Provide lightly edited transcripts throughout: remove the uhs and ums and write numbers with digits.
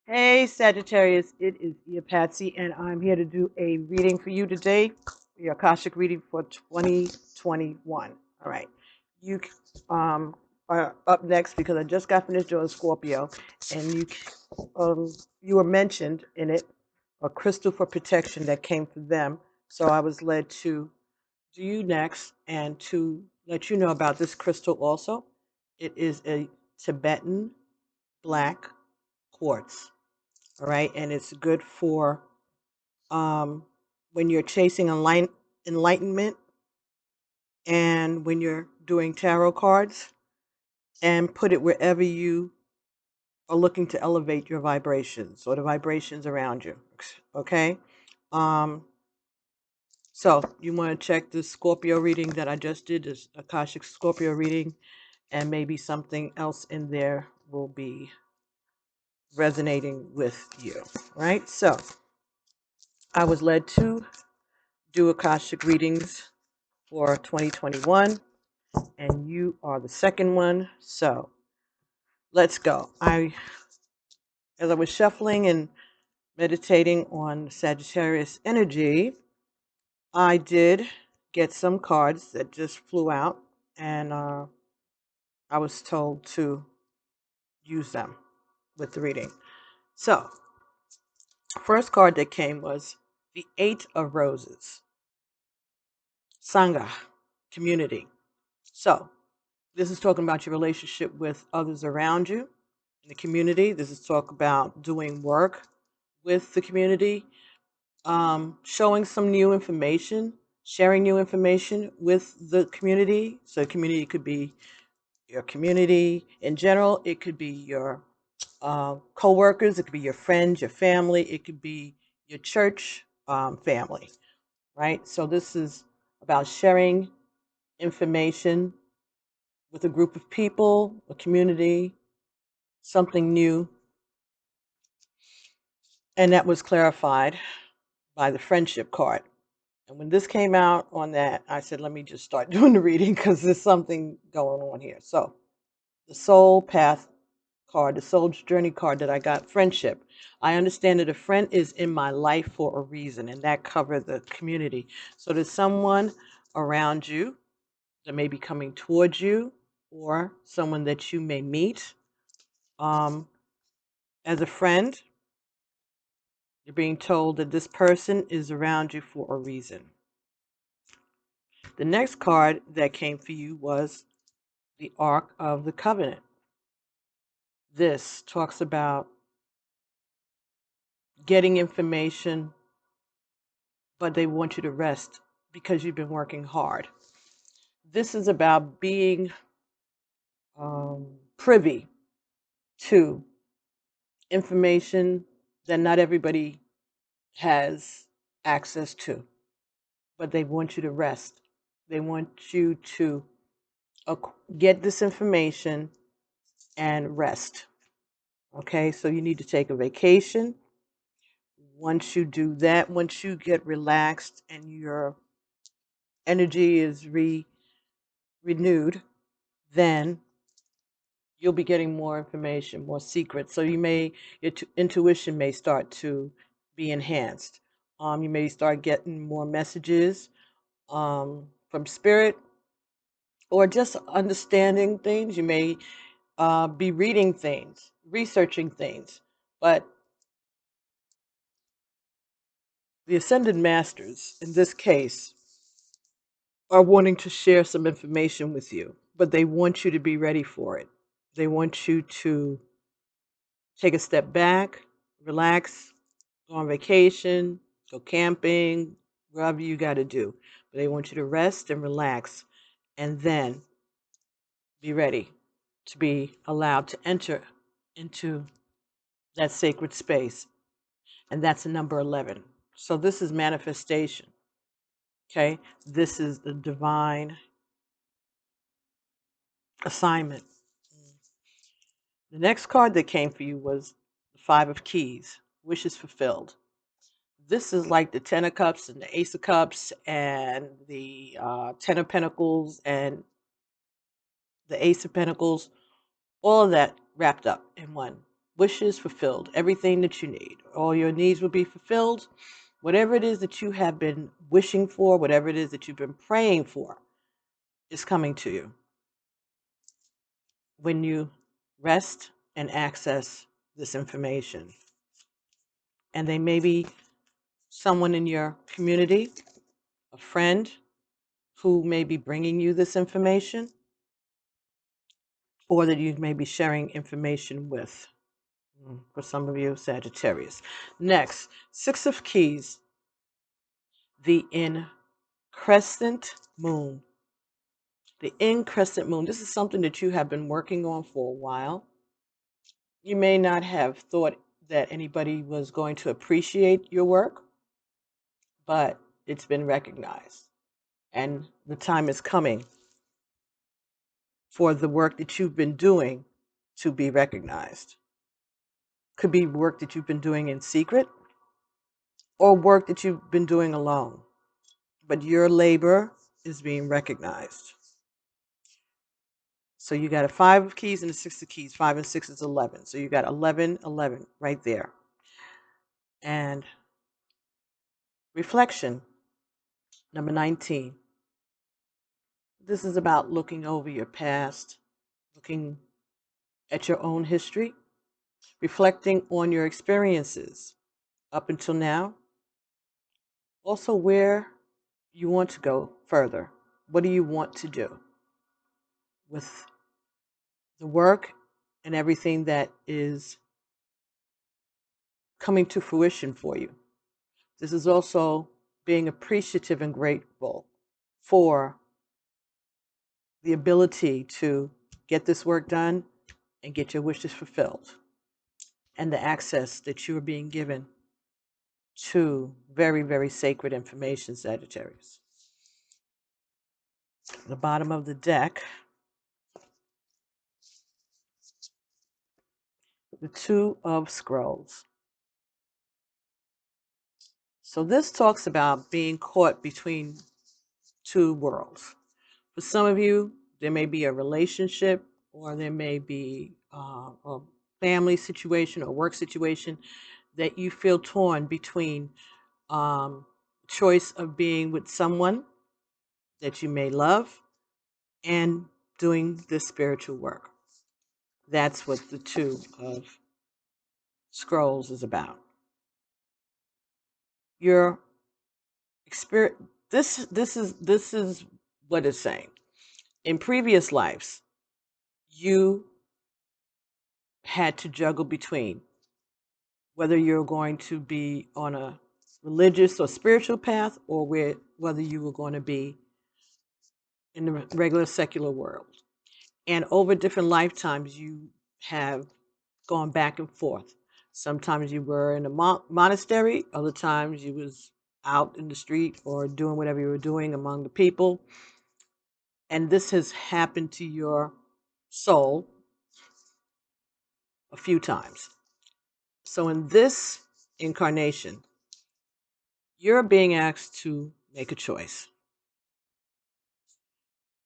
Hey Sagittarius, it is Patsy, and I'm here to do a reading for you today, your Akashic reading for 2021. All right, you are up next because I just got finished doing Scorpio, and you were mentioned in it, a crystal for protection that came for them. So I was led to do you next and to let you know about this crystal also. It is a Tibetan black quartz. All right, and it's good for um, when you're chasing enlightenment and when you're doing tarot cards, and put it wherever you are looking to elevate your vibrations or the vibrations around you. Okay, um, so you want to check the Scorpio reading that I just did, this Akashic Scorpio reading, and maybe something else in there will be resonating with you. Right, so I was led to do Akashic readings for 2021, and you are the second one. So let's go. As I was shuffling and meditating on Sagittarius energy, I did get some cards that just flew out, and I was told to use them with the reading. So, first card that came was the Eight of Roses, Sangha, community. So, this is talking about your relationship with others around you in the community. This is talk about doing work with the community, showing some new information, sharing new information with the community. So, the community could be your community in general. It could be your co-workers. It could be your friends, your family. It could be your church family, right? So, this is about sharing information with a group of people, a community, something new. And that was clarified by the friendship card. And when this came out on that, I said, let me just start doing the reading because there's something going on here. So, the soul path card, the soul journey card that I got, friendship. I understand that a friend is in my life for a reason, and that covers the community. So, there's someone around you that may be coming towards you, or someone that you may meet um, as a friend. You're being told that this person is around you for a reason. The next card that came for you was the Ark of the Covenant. This talks about getting information, but they want you to rest because you've been working hard. This is about being privy to information that not everybody has access to, but they want you to rest. They want you to get this information and rest. Okay, so you need to take a vacation. Once you do that, once you get relaxed and your energy is renewed, then you'll be getting more information, more secrets. So your intuition may start to be enhanced. You may start getting more messages from spirit, or just understanding things. You may be reading things, researching things, but the ascended masters, in this case, are wanting to share some information with you, but they want you to be ready for it. They want you to take a step back, relax, go on vacation, go camping, whatever you got to do. But they want you to rest and relax, and then be ready to be allowed to enter into that sacred space. And that's a number 11. So this is manifestation. Okay, this is the divine assignment. The next card that came for you was the Five of Keys, wishes fulfilled. This is like the Ten of Cups and the Ace of Cups and the Ten of Pentacles and the Ace of Pentacles, all of that wrapped up in one. wishes fulfilled, everything that you need. All your needs will be fulfilled. Whatever it is that you have been wishing for, whatever it is that you've been praying for, is coming to you when you rest and access this information. And they may be someone in your community, a friend who may be bringing you this information, or that you may be sharing information with. For some of you, Sagittarius. Next, Six of Keys, the increscent moon. The increscent moon. This is something that you have been working on for a while. You may not have thought that anybody was going to appreciate your work, but it's been recognized. And the time is coming for the work that you've been doing to be recognized. Could be work that you've been doing in secret or work that you've been doing alone. But your labor is being recognized. So you got a 5 of keys and a 6 of keys. 5 and 6 is 11. So you got 11, 11 right there. And reflection, number 19. This is about looking over your past, looking at your own history, reflecting on your experiences up until now. Also, where you want to go further. What do you want to do with the work and everything that is coming to fruition for you? This is also being appreciative and grateful for the ability to get this work done and get your wishes fulfilled, and the access that you are being given to very, very sacred information, Sagittarius. The bottom of the deck, the Two of Scrolls. So this talks about being caught between two worlds. For some of you, there may be a relationship, or there may be a family situation or work situation that you feel torn between choice of being with someone that you may love and doing this spiritual work. That's what the Two of Scrolls is about. Your experience. This is what it's saying. In previous lives, you had to juggle between whether you're going to be on a religious or spiritual path, or whether you were going to be in the regular secular world. And over different lifetimes, you have gone back and forth. Sometimes you were in a monastery, other times you was out in the street or doing whatever you were doing among the people. And this has happened to your soul a few times. So in this incarnation, you're being asked to make a choice.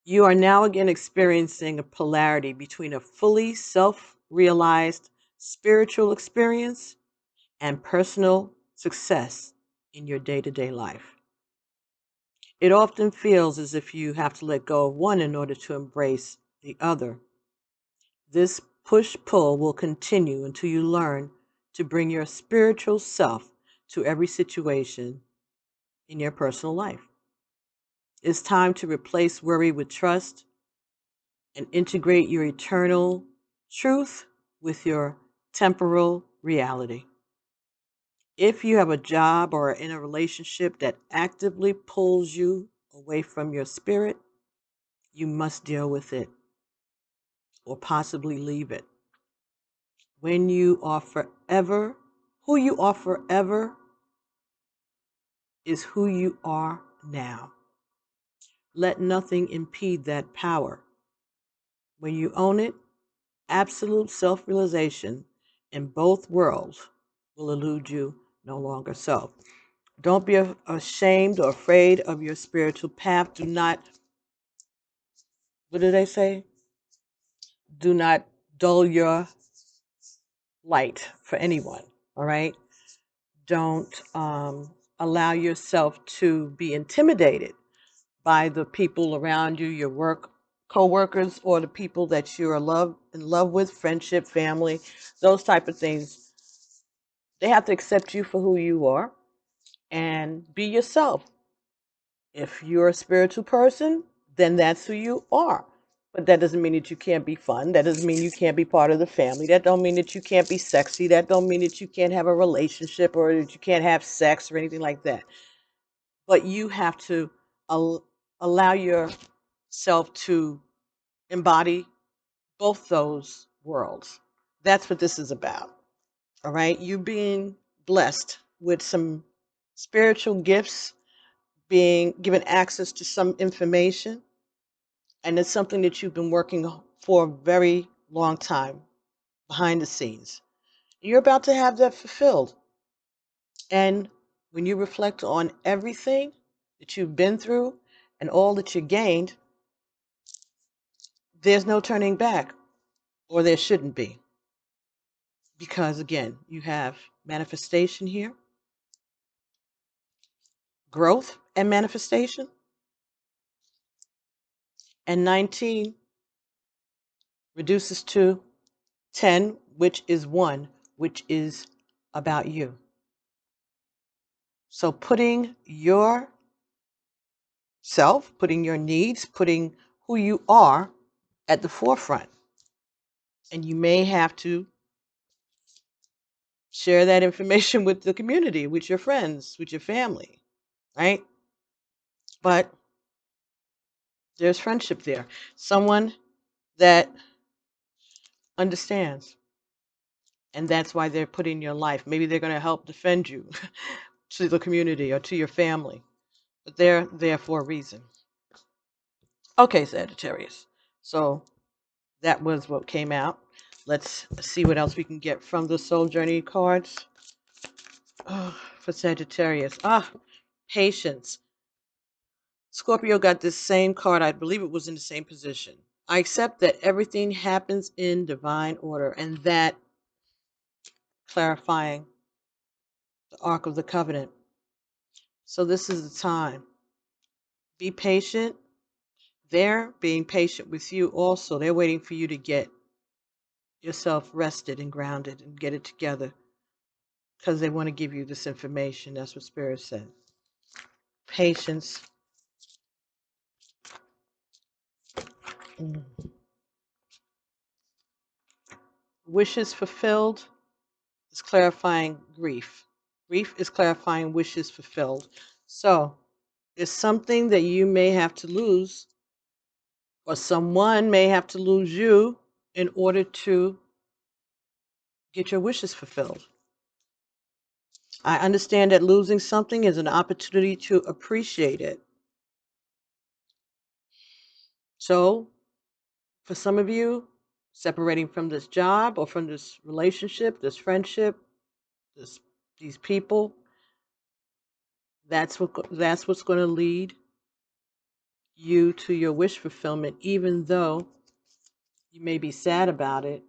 You are now again experiencing a polarity between a fully self-realized spiritual experience and personal success in your day-to-day life. It often feels as if you have to let go of one in order to embrace the other. This push-pull will continue until you learn to bring your spiritual self to every situation in your personal life. It's time to replace worry with trust and integrate your eternal truth with your temporal reality. If you have a job or are in a relationship that actively pulls you away from your spirit, you must deal with it or possibly leave it. When you are forever, who you are forever is who you are now. Let nothing impede that power. When you own it, absolute self-realization in both worlds will elude you no longer. So don't be ashamed or afraid of your spiritual path. Do not, what do they say? Do not dull your light for anyone. All right. Don't allow yourself to be intimidated by the people around you, your work co-workers, or the people that you're in love with, friendship, family, those type of things. They have to accept you for who you are and be yourself. If you're a spiritual person, then that's who you are. But that doesn't mean that you can't be fun. That doesn't mean you can't be part of the family. That don't mean that you can't be sexy. That don't mean that you can't have a relationship or that you can't have sex or anything like that. But you have to allow yourself to embody both those worlds. That's what this is about. All right. You being blessed with some spiritual gifts, being given access to some information, and it's something that you've been working for a very long time behind the scenes. You're about to have that fulfilled. And when you reflect on everything that you've been through and all that you gained, there's no turning back, or there shouldn't be. Because again, you have manifestation here, growth and manifestation, and 19 reduces to 10, which is 1, which is about you. So putting yourself, putting your needs, putting who you are at the forefront. And you may have to share that information with the community, with your friends, with your family, right? But there's friendship there. Someone that understands. And that's why they're put in your life. Maybe they're going to help defend you to the community or to your family. But they're there for a reason. Okay, Sagittarius. So that was what came out. Let's see what else we can get from the Soul Journey cards. For Sagittarius. Patience. Scorpio got this same card. I believe it was in the same position. I accept that everything happens in divine order, and that clarifying the Ark of the Covenant. So this is the time. Be patient. They're being patient with you also. They're waiting for you to get yourself rested and grounded and get it together because they want to give you this information. That's what Spirit said. Patience. Wishes fulfilled is clarifying grief. Grief is clarifying wishes fulfilled. So it's something that you may have to lose, or someone may have to lose you in order to get your wishes fulfilled. I understand that losing something is an opportunity to appreciate it. So, for some of you, separating from this job or from this relationship, this friendship, these people, that's what's going to lead you to your wish fulfillment, even though you may be sad about it.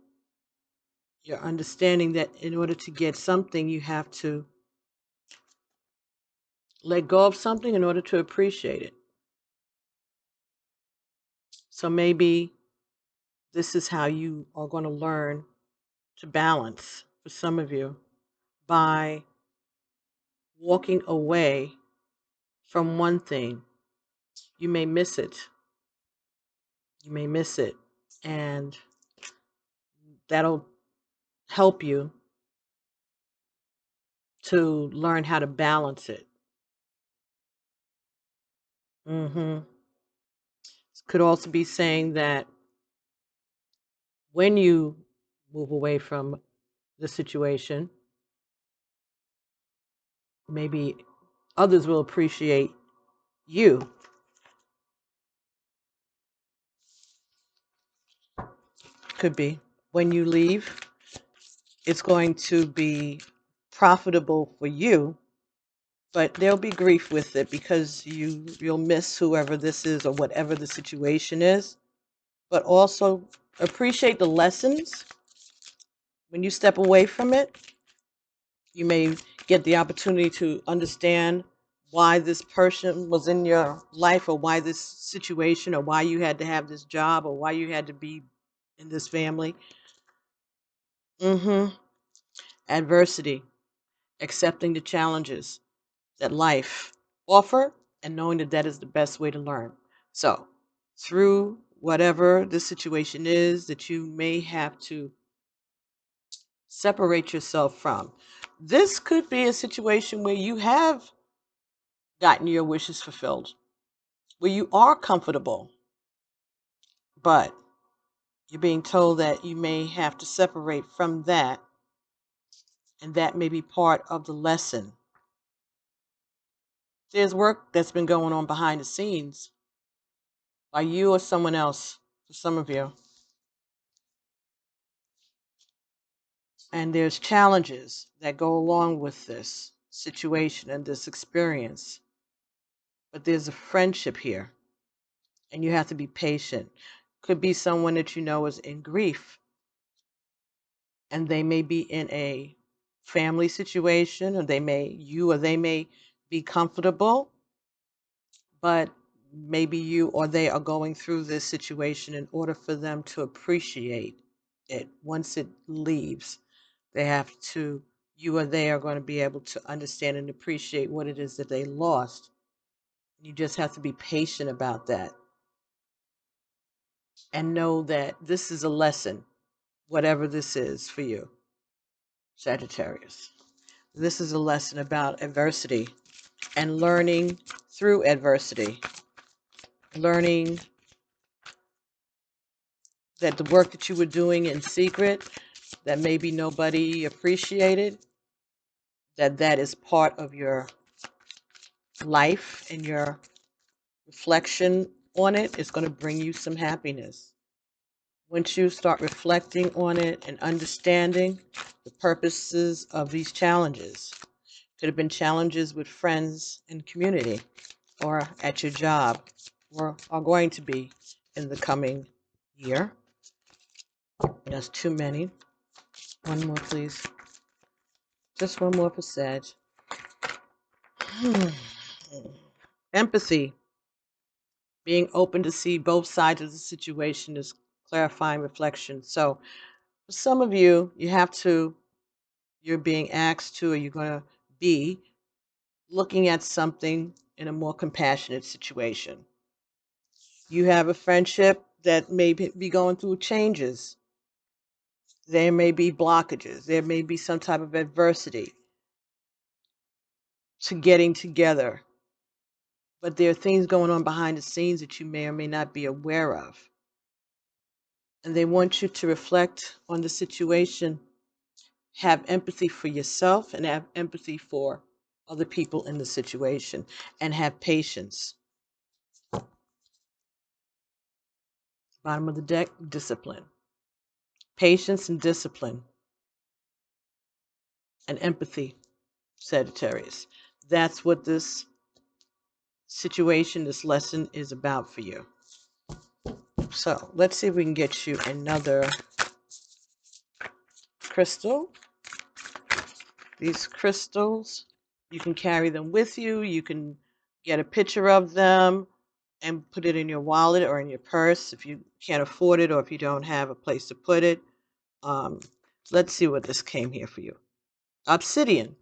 You're understanding that in order to get something, you have to let go of something in order to appreciate it. So maybe this is how you are going to learn to balance, for some of you, by walking away from one thing. You may miss it. You may miss it. And that'll help you to learn how to balance it. Could also be saying that when you move away from the situation, maybe others will appreciate you. Could be. When you leave, it's going to be profitable for you, but there'll be grief with it because you'll miss whoever this is or whatever the situation is. But also appreciate the lessons when you step away from it, you may get the opportunity to understand why this person was in your life, or why this situation, or why you had to have this job, or why you had to be in this family. Mm-hmm. Adversity, accepting the challenges that life offer, and knowing that that is the best way to learn. So, through whatever the situation is that you may have to separate yourself from, this could be a situation where you have gotten your wishes fulfilled, where you are comfortable, but you're being told that you may have to separate from that, and that may be part of the lesson. There's work that's been going on behind the scenes by you or someone else, for some of you. And there's challenges that go along with this situation and this experience. But there's a friendship here, and you have to be patient. Could be someone that you know is in grief, and they may be in a family situation, or they may be comfortable, but maybe you or they are going through this situation in order for them to appreciate it. Once it leaves, they have to, you or they are going to be able to understand and appreciate what it is that they lost. You just have to be patient about that, and know that this is a lesson, whatever this is for you, Sagittarius. This is a lesson about adversity and learning through adversity. Learning that the work that you were doing in secret, that maybe nobody appreciated, that is part of your life, and your reflection on it is going to bring you some happiness. Once you start reflecting on it and understanding the purposes of these challenges, could have been challenges with friends and community, or at your job, or are going to be in the coming year. That's too many. One more, please. Just one more for Sag. Empathy. Being open to see both sides of the situation is clarifying reflection. So for some of you, you're being asked to, or you're going to be looking at something in a more compassionate situation. You have a friendship that may be going through changes. There may be blockages. There may be some type of adversity to getting together. But there are things going on behind the scenes that you may or may not be aware of. And they want you to reflect on the situation, have empathy for yourself, and have empathy for other people in the situation, and have patience. Bottom of the deck, discipline. Patience and discipline and empathy, Sagittarius. That's what this situation, this lesson is about for you. So let's see if we can get you another crystal. These crystals, you can carry them with you. You can get a picture of them and put it in your wallet or in your purse if you can't afford it, or if you don't have a place to put it. Let's see what this came here for you. Obsidian.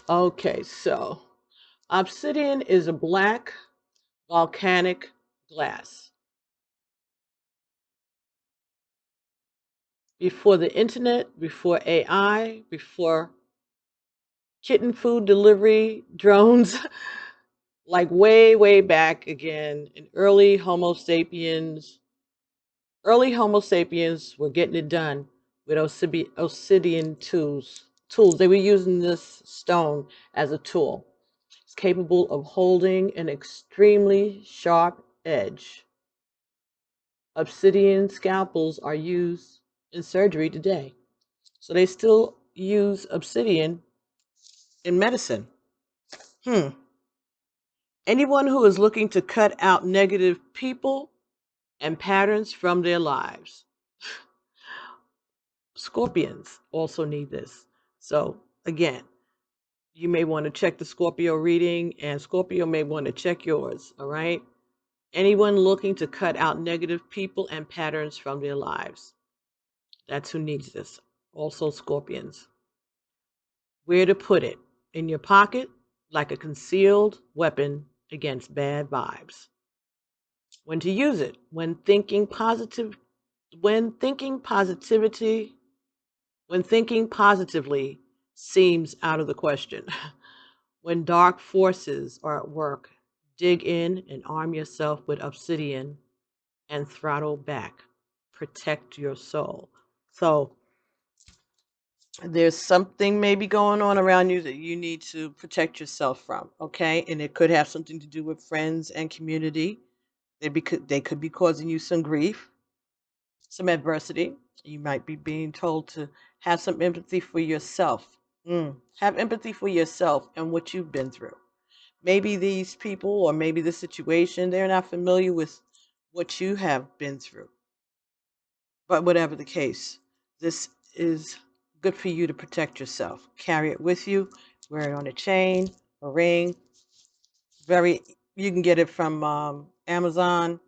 Okay, so obsidian is a black volcanic glass. Before the internet, before AI, before kitten food delivery drones, like way, way back again in early Homo sapiens were getting it done with obsidian tools. They were using this stone as a tool. It's capable of holding an extremely sharp edge. Obsidian scalpels are used in surgery today. So they still use obsidian in medicine. Anyone who is looking to cut out negative people and patterns from their lives. Scorpions also need this. So, again, you may want to check the Scorpio reading, and Scorpio may want to check yours, all right? Anyone looking to cut out negative people and patterns from their lives. That's who needs this. Also, Scorpions. Where to put it? In your pocket, like a concealed weapon against bad vibes. When to use it? When thinking positivity, when thinking positively seems out of the question. When dark forces are at work, dig in and arm yourself with obsidian and throttle back. Protect your soul. So there's something maybe going on around you that you need to protect yourself from, okay? And it could have something to do with friends and community. They could be causing you some grief, some adversity. You might be being told to have some empathy for yourself. Have empathy for yourself and what you've been through. Maybe these people or maybe the situation, they're not familiar with what you have been through. But whatever the case, this is good for you to protect yourself. Carry it with you, wear it on a chain, a ring. You can get it from Amazon.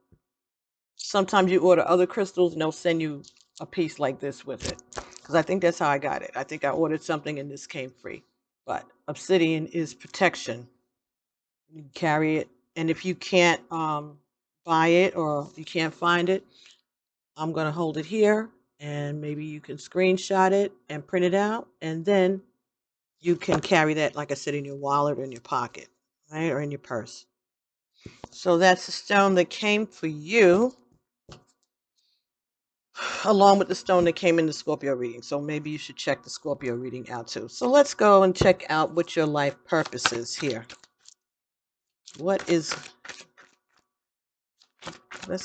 Sometimes you order other crystals and they'll send you a piece like this with it. Because I think that's how I got it. I think I ordered something and this came free. But obsidian is protection. You carry it. And if you can't buy it or you can't find it, I'm going to hold it here and maybe you can screenshot it and print it out. And then you can carry that, like I said, in your wallet or in your pocket, right? Or in your purse. So that's the stone that came for you, along with the stone that came in the Scorpio reading. So maybe you should check the Scorpio reading out too. So let's go and check out what your life purpose is here. Let's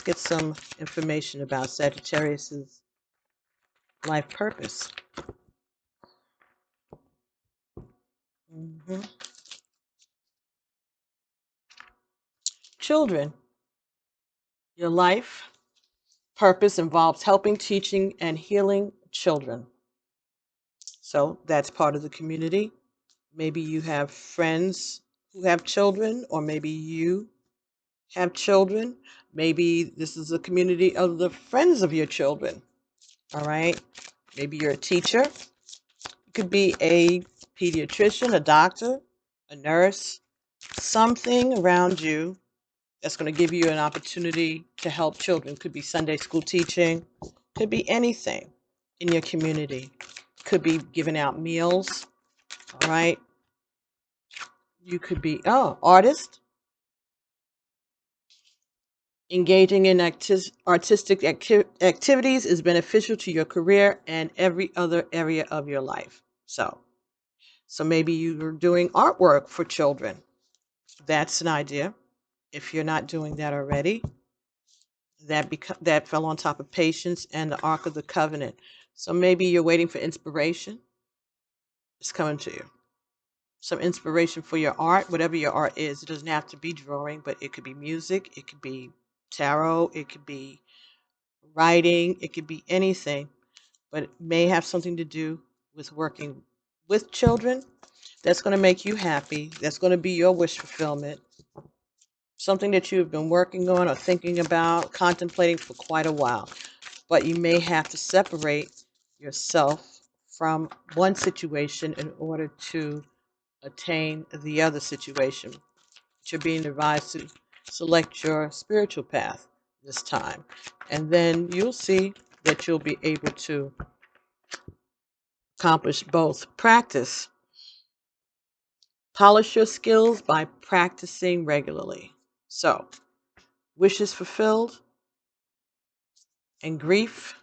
get some information about Sagittarius's life purpose. Mhm. Children, your life purpose involves helping, teaching, and healing children. So that's part of the community. Maybe you have friends who have children, or maybe you have children. Maybe this is a community of the friends of your children. All right. Maybe you're a teacher. You could be a pediatrician, a doctor, a nurse, something around you that's going to give you an opportunity to help children. Could be Sunday school teaching, could be anything in your community. Could be giving out meals, all right? You could be, artist. Engaging in artistic activities is beneficial to your career and every other area of your life. So maybe you're doing artwork for children. That's an idea. If you're not doing that already, that fell on top of patience and the Ark of the Covenant. So maybe you're waiting for inspiration. It's coming to you. Some inspiration for your art, whatever your art is. It doesn't have to be drawing, but it could be music, it could be tarot, it could be writing, it could be anything, but it may have something to do with working with children. That's going to make you happy. That's going to be your wish fulfillment. Something that you've been working on or thinking about, contemplating for quite a while. But you may have to separate yourself from one situation in order to attain the other situation. But you're being advised to select your spiritual path this time. And then you'll see that you'll be able to accomplish both. Practice. Polish your skills by practicing regularly. So, wishes fulfilled and grief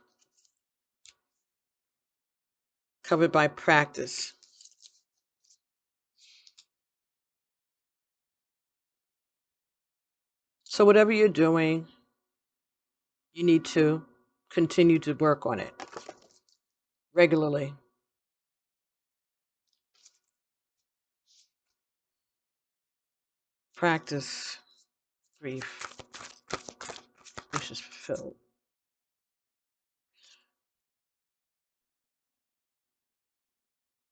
covered by practice. So, whatever you're doing, you need to continue to work on it regularly. practice grief, wishes fulfilled.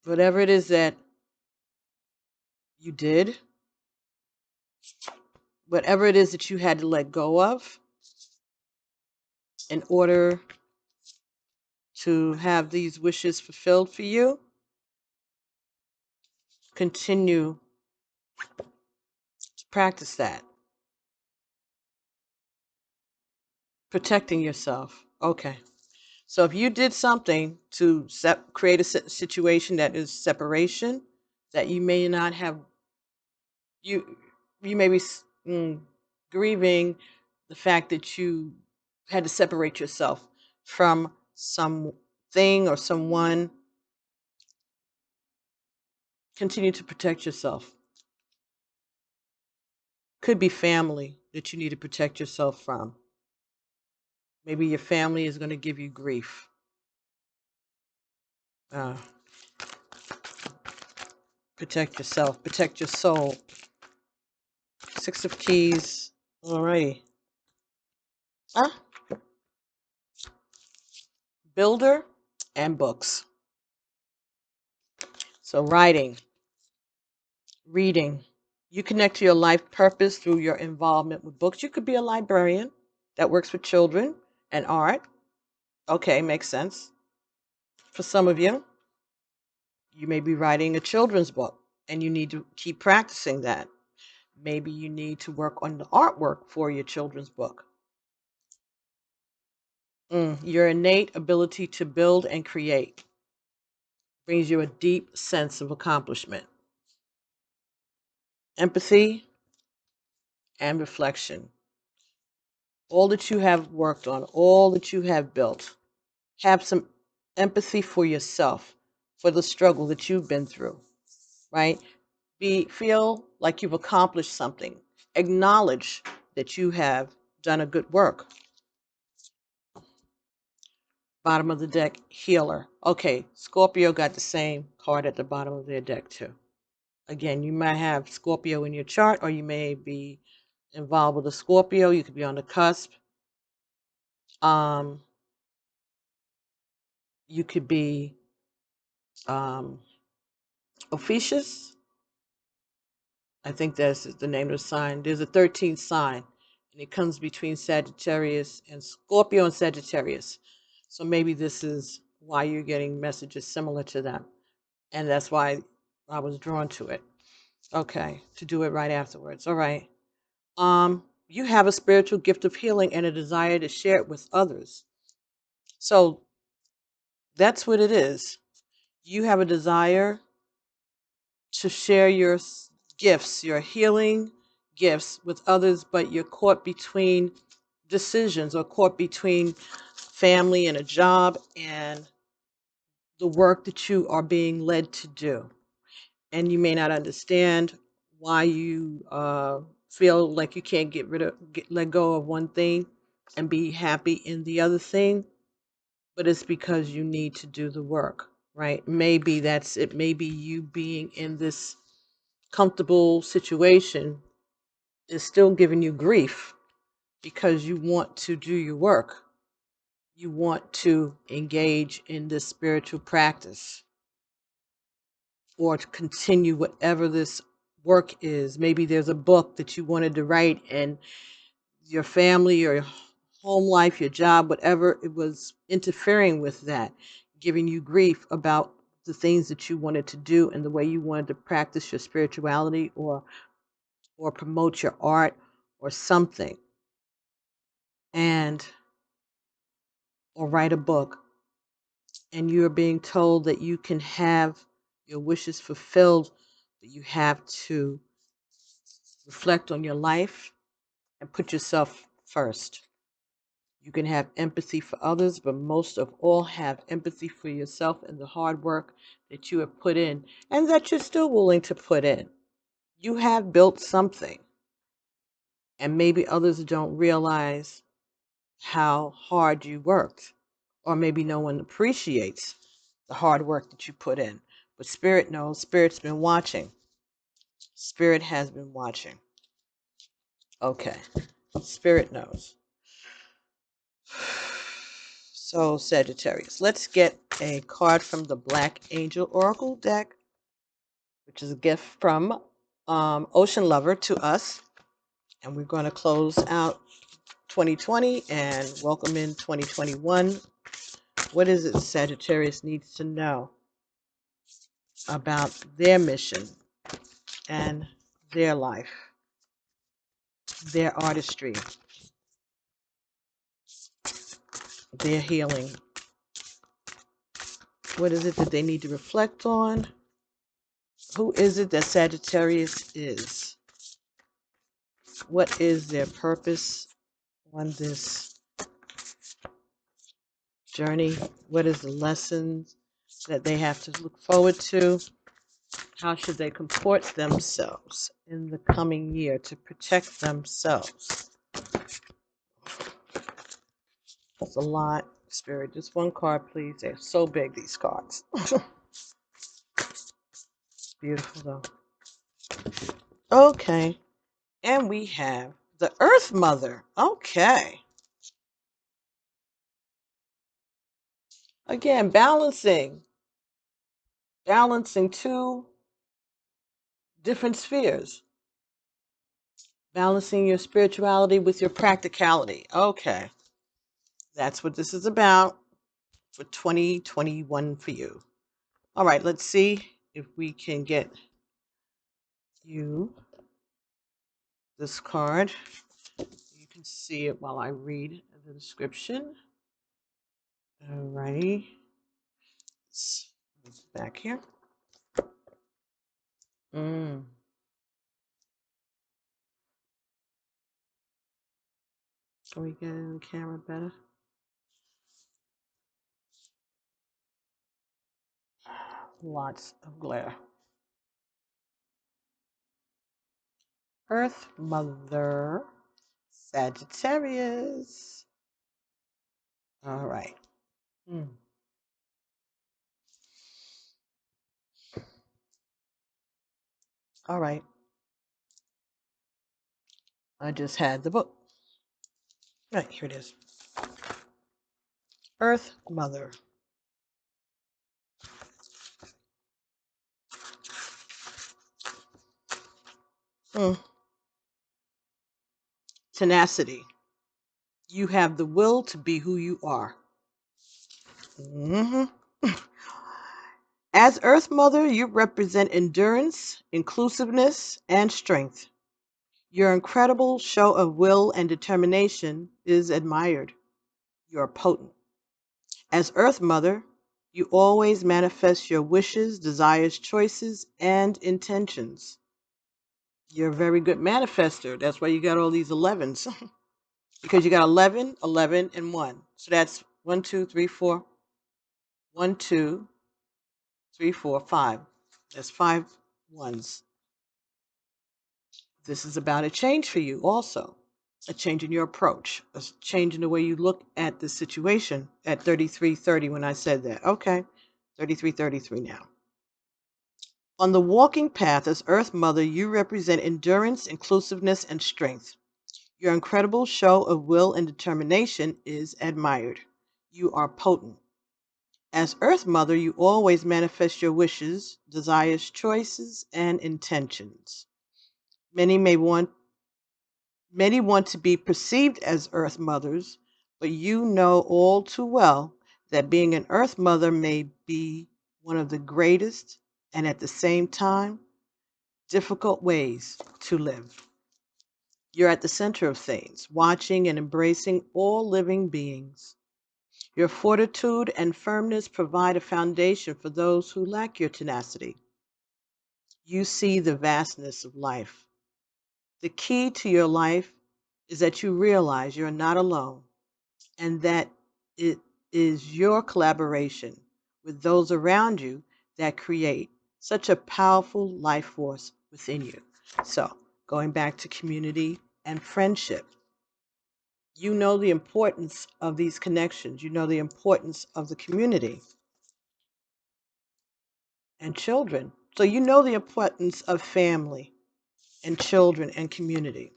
Whatever it is that you did, whatever it is that you had to let go of in order to have these wishes fulfilled for you, continue to practice that. Protecting yourself. Okay. So if you did something to create a situation that is separation, that you may not have, you you may be grieving the fact that you had to separate yourself from something or someone. Continue to protect yourself. Could be family that you need to protect yourself from. Maybe your family is going to give you grief. Uh, protect yourself. Protect your soul. 6 of Keys. Alrighty. Builder and books. So writing, reading. You connect to your life purpose through your involvement with books. You could be a librarian that works with children and art. Okay, makes sense. For some of you, you may be writing a children's book and you need to keep practicing that. Maybe you need to work on the artwork for your children's book. Your innate ability to build and create brings you a deep sense of accomplishment. Empathy and reflection. All that you have worked on, all that you have built, have some empathy for yourself, for the struggle that you've been through, right? Feel like you've accomplished something. Acknowledge that you have done a good work. Bottom of the deck, healer. Okay, Scorpio got the same card at the bottom of their deck too. Again, you might have Scorpio in your chart, or you may be involved with a Scorpio. You could be on the cusp. You could be officious. I think that's the name of the sign. There's a 13th sign, and it comes between Sagittarius and Scorpio and Sagittarius. So maybe this is why you're getting messages similar to them. And that's why I was drawn to it. Okay, to do it right afterwards. All right. You have a spiritual gift of healing and a desire to share it with others. So that's what it is. You have a desire to share your gifts, your healing gifts with others, but you're caught between decisions or caught between family and a job and the work that you are being led to do. And you may not understand why you feel like you can't let go of one thing and be happy in the other thing, but it's because you need to do the work, right? Maybe that's it. Maybe you being in this comfortable situation is still giving you grief because you want to do your work. You want to engage in this spiritual practice or to continue whatever this work is. Maybe there's a book that you wanted to write and your family, your home life, your job, whatever, it was interfering with that, giving you grief about the things that you wanted to do and the way you wanted to practice your spirituality or promote your art or something, and or write a book, and you're being told that you can have your wishes fulfilled, but you have to reflect on your life and put yourself first. You can have empathy for others, but most of all, have empathy for yourself and the hard work that you have put in and that you're still willing to put in. You have built something, and maybe others don't realize how hard you worked, or maybe no one appreciates the hard work that you put in. But Spirit knows, Spirit's been watching. Spirit has been watching. Okay. Spirit knows. So, Sagittarius, let's get a card from the Black Angel Oracle deck, which is a gift from Ocean Lover to us. And we're going to close out 2020 and welcome in 2021. What is it Sagittarius needs to know about their mission and their life, their artistry, their healing? What is it that they need to reflect on? Who is it that Sagittarius is? What is their purpose on this journey? What is the lessons that they have to look forward to? How should they comport themselves in the coming year to protect themselves? That's a lot, Spirit. Just one card, please. They're so big, these cards. Beautiful, though. Okay. And we have the Earth Mother. Okay. Again, balancing two different spheres. Balancing your spirituality with your practicality. Okay. That's what this is about for 2021 for you. All right, let's see if we can get you this card. You can see it while I read the description. All righty. Let's back here. Can we get it in the camera better? Lots of glare. Earth Mother, Sagittarius. All right. All right. I just had the book. Right, here it is. Earth Mother. Tenacity. You have the will to be who you are. As Earth Mother, you represent endurance, inclusiveness, and strength. Your incredible show of will and determination is admired. You are potent. As Earth Mother, you always manifest your wishes, desires, choices, and intentions. You're a very good manifester. That's why you got all these 11s. Because you got 11, 11, and 1. So that's 1, 2, 3, 4. 1, 2, 3, 4, 5. That's 5 ones. This is about a change for you also. A change in your approach. A change in the way you look at the situation at 33:30 when I said that. Okay, 33:33 now. On the walking path as Earth Mother, you represent endurance, inclusiveness, and strength. Your incredible show of will and determination is admired. You are potent. As Earth Mother, you always manifest your wishes, desires, choices, and intentions. Many want to be perceived as Earth Mothers, but you know all too well that being an Earth Mother may be one of the greatest and at the same time difficult ways to live. You're at the center of things, watching and embracing all living beings. Your fortitude and firmness provide a foundation for those who lack your tenacity. You see the vastness of life. The key to your life is that you realize you're not alone and that it is your collaboration with those around you that create such a powerful life force within you. So, going back to community and friendship, you know the importance of these connections. You know the importance of the community and children. So, you know the importance of family and children and community.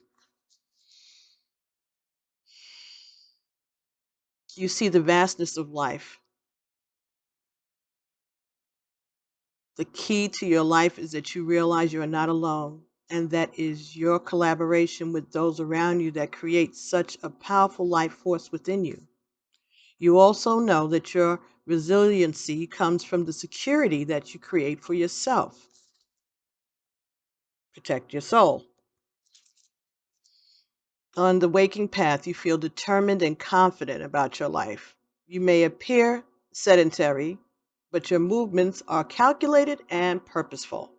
You see the vastness of life. The key to your life is that you realize you are not alone, and that is your collaboration with those around you that creates such a powerful life force within you. You also know that your resiliency comes from the security that you create for yourself. Protect your soul. On the waking path, you feel determined and confident about your life. You may appear sedentary, but your movements are calculated and purposeful.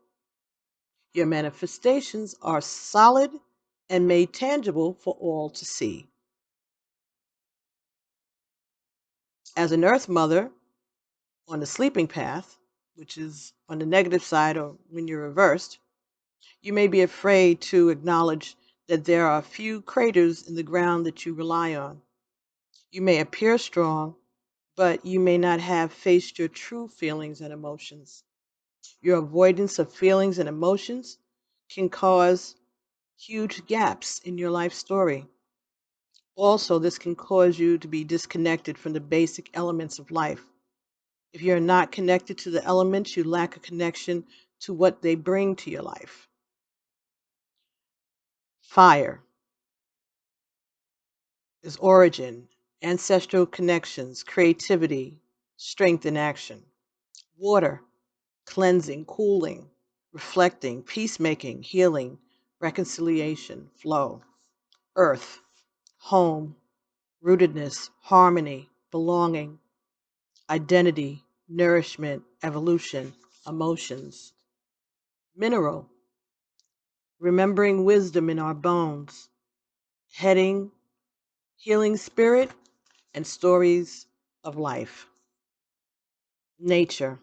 Your manifestations are solid and made tangible for all to see. As an earth mother on the sleeping path, which is on the negative side or when you're reversed, you may be afraid to acknowledge that there are a few craters in the ground that you rely on. You may appear strong, but you may not have faced your true feelings and emotions. Your avoidance of feelings and emotions can cause huge gaps in your life story. Also, this can cause you to be disconnected from the basic elements of life. If you're not connected to the elements, you lack a connection to what they bring to your life. Fire is origin, ancestral connections, creativity, strength in action. Water, cleansing, cooling, reflecting, peacemaking, healing, reconciliation, flow. Earth, home, rootedness, harmony, belonging, identity, nourishment, evolution, emotions. Mineral, remembering wisdom in our bones, heading, healing spirit, and stories of life. Nature,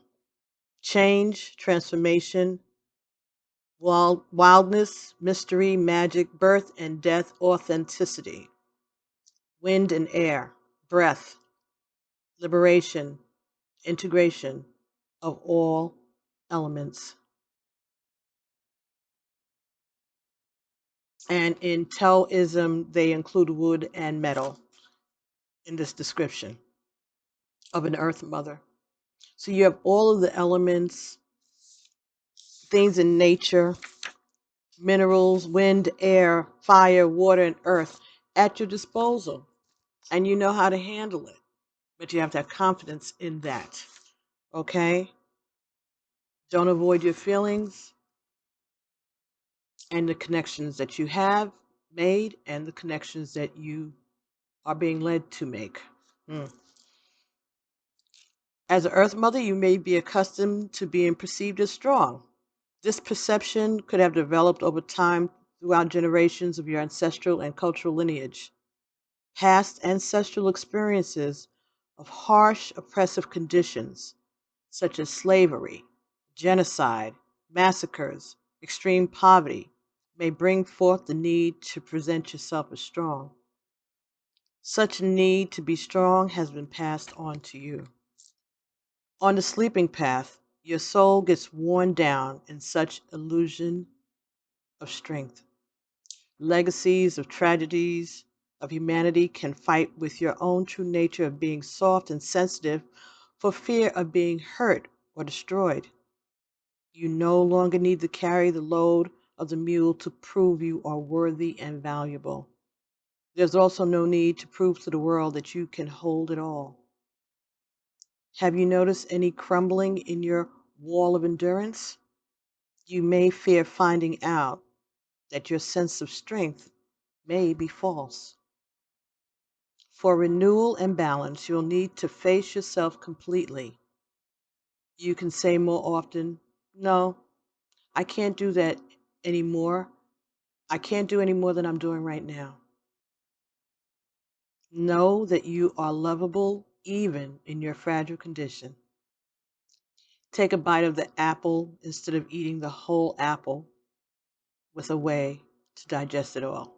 change, transformation, wildness, mystery, magic, birth and death, authenticity. Wind and air, breath, liberation, integration of all elements. And in Taoism, they include wood and metal in this description of an earth mother. So you have all of the elements, things in nature, minerals, wind, air, fire, water, and earth at your disposal. And you know how to handle it. But you have to have confidence in that. Okay? Don't avoid your feelings and the connections that you have made and the connections that you are being led to make. As an earth mother, you may be accustomed to being perceived as strong. This perception could have developed over time throughout generations of your ancestral and cultural lineage. Past ancestral experiences of harsh, oppressive conditions, such as slavery, genocide, massacres, extreme poverty, may bring forth the need to present yourself as strong. Such a need to be strong has been passed on to you. On the sleeping path, your soul gets worn down in such illusion of strength. Legacies of tragedies of humanity can fight with your own true nature of being soft and sensitive for fear of being hurt or destroyed. You no longer need to carry the load of the mule to prove you are worthy and valuable. There's also no need to prove to the world that you can hold it all. Have you noticed any crumbling in your wall of endurance? You may fear finding out that your sense of strength may be false. For renewal and balance, you'll need to face yourself completely. You can say more often, no, I can't do that anymore. I can't do any more than I'm doing right now. Know that you are lovable even in your fragile condition. Take a bite of the apple instead of eating the whole apple with a way to digest it all.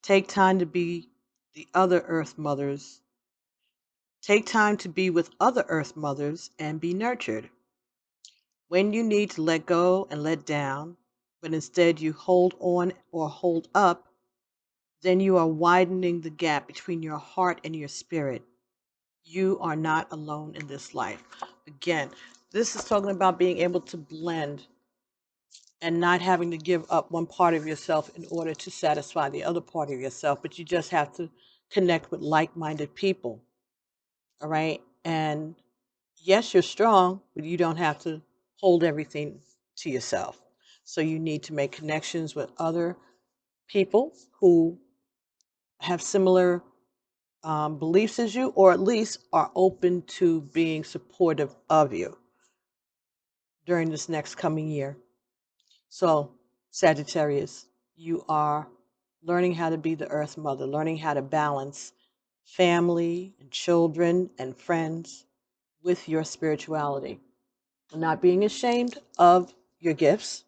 Take time to be the other earth mothers. Take time to be with other earth mothers and be nurtured. When you need to let go and let down, but instead you hold on or hold up, then you are widening the gap between your heart and your spirit. You are not alone in this life. Again, this is talking about being able to blend and not having to give up one part of yourself in order to satisfy the other part of yourself, but you just have to connect with like-minded people. All right. And yes, you're strong, but you don't have to hold everything to yourself. So you need to make connections with other people who have similar beliefs as you, or at least are open to being supportive of you during this next coming year. So, Sagittarius, you are learning how to be the Earth Mother, learning how to balance family and children and friends with your spirituality, not being ashamed of your gifts,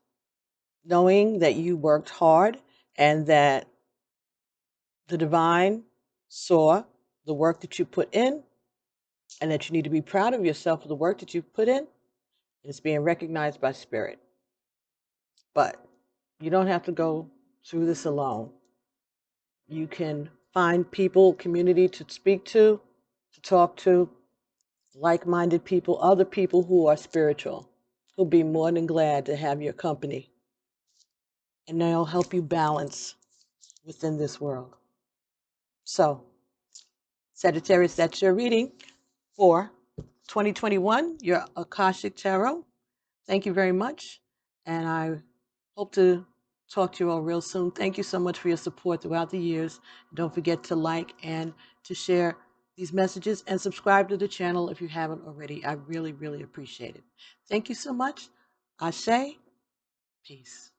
knowing that you worked hard and that the divine saw the work that you put in, and that you need to be proud of yourself for the work that you put in, and it's being recognized by spirit. But you don't have to go through this alone. You can find people, community to speak to talk to, like-minded people, other people who are spiritual, who'll be more than glad to have your company. And they'll help you balance within this world. So, Sagittarius, that's your reading for 2021, your Akashic Tarot. Thank you very much. And I hope to talk to you all real soon. Thank you so much for your support throughout the years. Don't forget to like and to share these messages and subscribe to the channel if you haven't already. I really, really appreciate it. Thank you so much. Ashe. Peace.